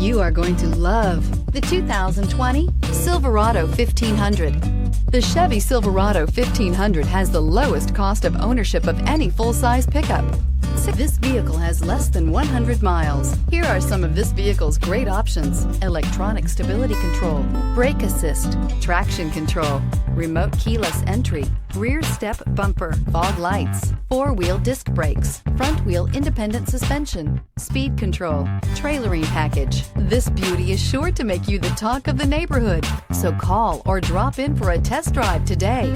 You are going to love the 2020 Silverado 1500. The Chevy Silverado 1500 has the lowest cost of ownership of any full-size pickup. This vehicle has less than 100 miles. Here are some of this vehicle's great options: electronic stability control, brake assist, traction control, remote keyless entry, rear step bumper, fog lights, four-wheel disc brakes, front-wheel independent suspension, speed control, trailering package. This beauty is sure to make you the talk of the neighborhood. So call or drop in for a test drive today.